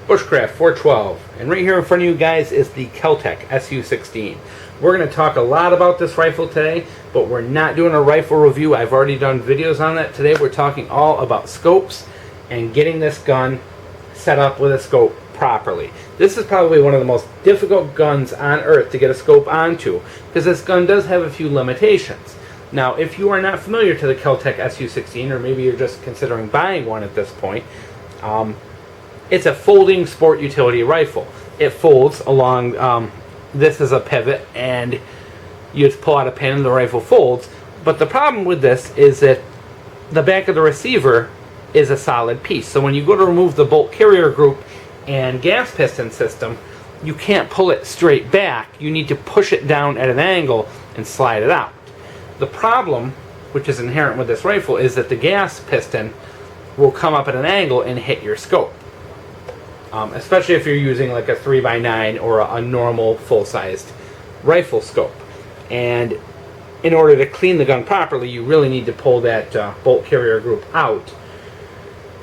Bushcraft 412, and right here in front of you guys is the Kel-tec SU16. We're going to talk a lot about this rifle today, but we're not doing a rifle review. I've already done videos on that. Today we're talking all about scopes and getting this gun set up with a scope properly. This is probably one of the most difficult guns on earth to get a scope onto, because this gun does have a few limitations. Now, if you are not familiar to the Kel-tec SU16, or maybe you're just considering buying one at this point, it's a folding sport utility rifle. It folds along, this is a pivot, and you just pull out a pin and the rifle folds. But the problem with this is that the back of the receiver is a solid piece. So when you go to remove the bolt carrier group and gas piston system, you can't pull it straight back. You need to push it down at an angle and slide it out. The problem, which is inherent with this rifle, is that the gas piston will come up at an angle and hit your scope. Especially if you're using like a 3x9 or a normal full-sized rifle scope. And in order to clean the gun properly, you really need to pull that bolt carrier group out.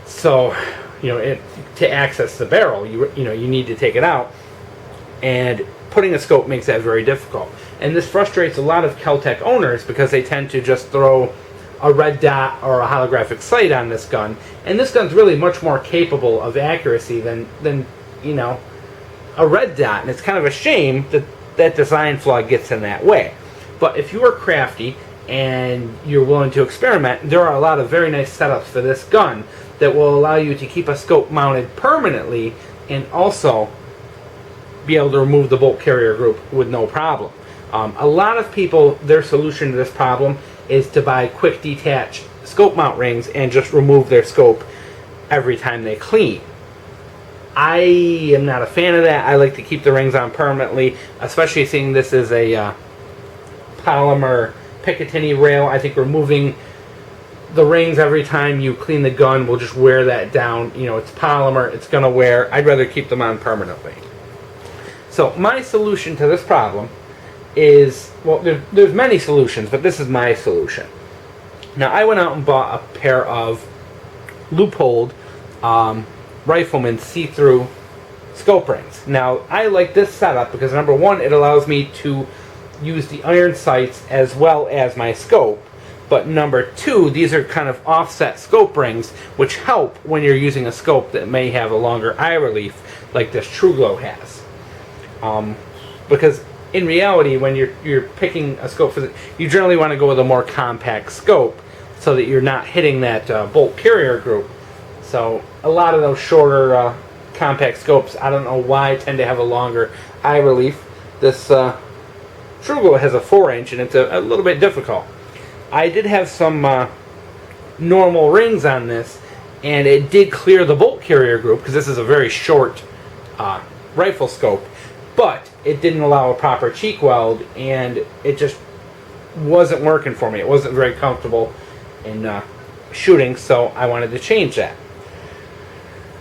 So, to access the barrel, you need to take it out. And putting a scope makes that very difficult. And this frustrates a lot of Kel-tec owners because they tend to just throw a red dot or a holographic sight on this gun, and this gun's really much more capable of accuracy than a red dot, and it's kind of a shame that that design flaw gets in that way. But if you are crafty and you're willing to experiment, there are a lot of very nice setups for this gun that will allow you to keep a scope mounted permanently and also be able to remove the bolt carrier group with no problem. A lot of people, their solution to this problem is to buy quick detach scope mount rings and just remove their scope every time they clean. I am not a fan of that. I like to keep the rings on permanently, especially seeing this is a polymer Picatinny rail. I think removing the rings every time you clean the gun will just wear that down. It's polymer, it's going to wear. I'd rather keep them on permanently. So my solution to this problem is, well, there's many solutions, but this is my solution. Now, I went out and bought a pair of loopholed Rifleman see-through scope rings. Now, I like this setup because, number one, it allows me to use the iron sights as well as my scope. But number two, these are kind of offset scope rings, which help when you're using a scope that may have a longer eye relief, like this TruGlow has. Because in reality, when you're picking a scope for you generally want to go with a more compact scope so that you're not hitting that bolt carrier group. So a lot of those shorter compact scopes, I don't know why, tend to have a longer eye relief. This TruGlow has a 4-inch, and it's a little bit difficult. I did have some normal rings on this, and it did clear the bolt carrier group because this is a very short rifle scope. But it didn't allow a proper cheek weld, and it just wasn't working for me. It wasn't very comfortable in shooting, so I wanted to change that.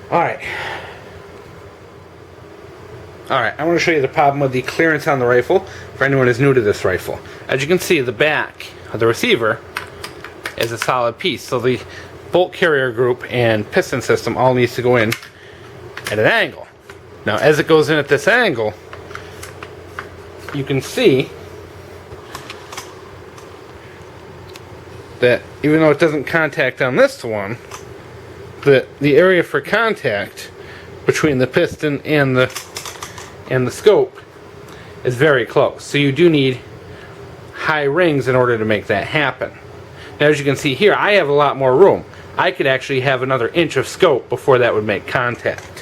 Alright, I want to show you the problem with the clearance on the rifle for anyone who's new to this rifle. As you can see, the back of the receiver is a solid piece, so the bolt carrier group and piston system all needs to go in at an angle. Now, as it goes in at this angle, you can see that even though it doesn't contact on this one, the area for contact between the piston and the scope is very close. So you do need high rings in order to make that happen. Now, as you can see here, I have a lot more room. I could actually have another inch of scope before that would make contact.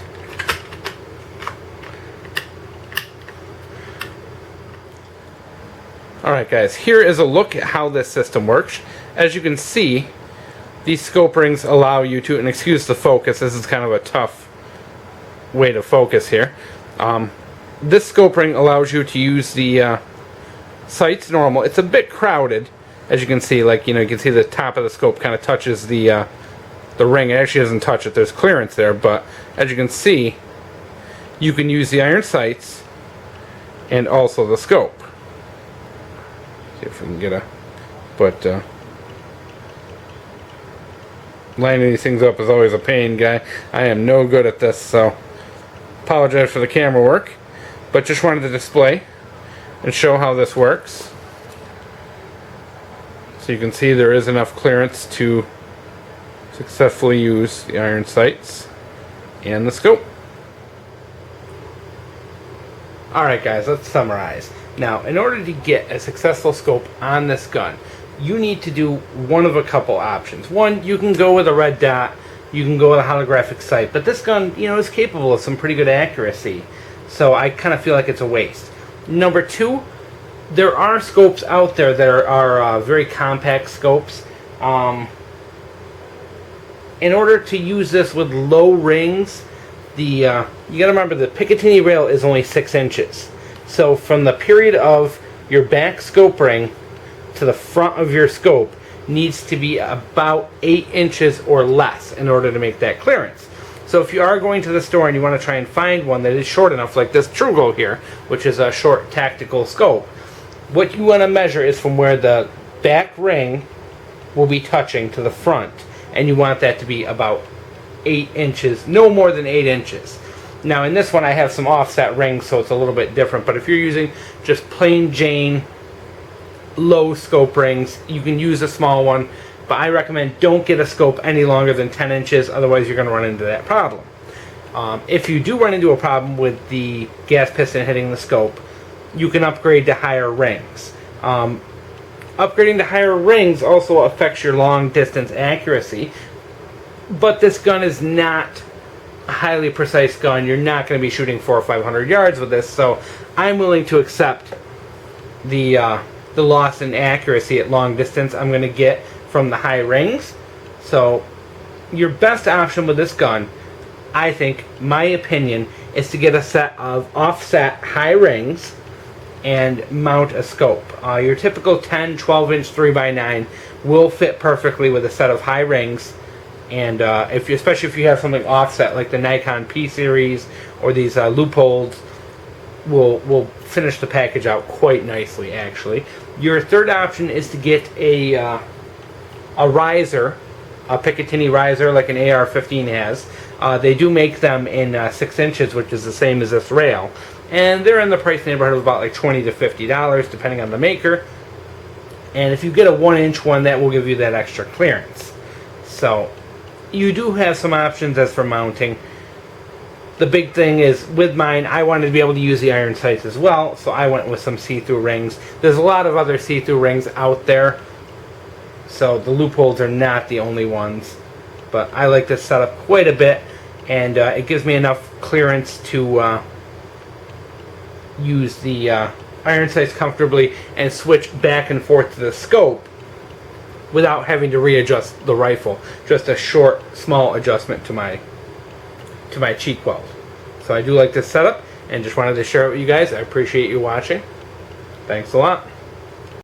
Alright guys, here is a look at how this system works. As you can see, these scope rings allow you to, and excuse the focus, this is kind of a tough way to focus here. This scope ring allows you to use the sights normal. It's a bit crowded, as you can see. Like, you can see the top of the scope kind of touches the ring. It actually doesn't touch it. There's clearance there, but as you can see, you can use the iron sights and also the scope. See if we can get but lining these things up is always a pain, guy. I am no good at this, so Apologize for the camera work, but just wanted to display and show how this works. So you can see there is enough clearance to successfully use the iron sights and the scope. Alright guys, let's summarize. Now, in order to get a successful scope on this gun, you need to do one of a couple options. One, you can go with a red dot, you can go with a holographic sight, but this gun, you know, is capable of some pretty good accuracy, so I kind of feel like it's a waste. Number two, there are scopes out there that are very compact scopes. In order to use this with low rings, you got to remember the Picatinny rail is only 6 inches. So from the period of your back scope ring to the front of your scope needs to be about 8 inches or less in order to make that clearance. So if you are going to the store and you want to try and find one that is short enough, like this thru here, which is a short tactical scope, what you want to measure is from where the back ring will be touching to the front, and you want that to be about 8 inches, no more than 8 inches. Now in this one I have some offset rings, so it's a little bit different, but if you're using just plain Jane low scope rings, you can use a small one, but I recommend don't get a scope any longer than 10 inches, otherwise you're going to run into that problem. If you do run into a problem with the gas piston hitting the scope, you can upgrade to higher rings. Upgrading to higher rings also affects your long distance accuracy, but this gun is not a highly precise gun. You're not going to be shooting 400 or 500 yards with this, so I'm willing to accept the loss in accuracy at long distance I'm going to get from the high rings. So your best option with this gun, I think, my opinion, is to get a set of offset high rings and mount a scope. Your typical 10, 12-inch 3x9 will fit perfectly with a set of high rings, and especially if you have something offset like the Nikon P series or these loopholes, will finish the package out quite nicely, actually. Your third option is to get a riser, a Picatinny Riser like an AR-15 has. They do make them in 6 inches, which is the same as this rail, and they're in the price neighborhood of about like $20 to $50 depending on the maker. And if you get a 1-inch one, that will give you that extra clearance. So you do have some options as for mounting. The big thing is, with mine, I wanted to be able to use the iron sights as well, so I went with some see-through rings. There's a lot of other see-through rings out there, so the loopholes are not the only ones. But I like this setup quite a bit, and it gives me enough clearance to use the iron sights comfortably and switch back and forth to the scope without having to readjust the rifle. Just a short, small adjustment to my cheek weld. So I do like this setup and just wanted to share it with you guys. I appreciate you watching. Thanks a lot.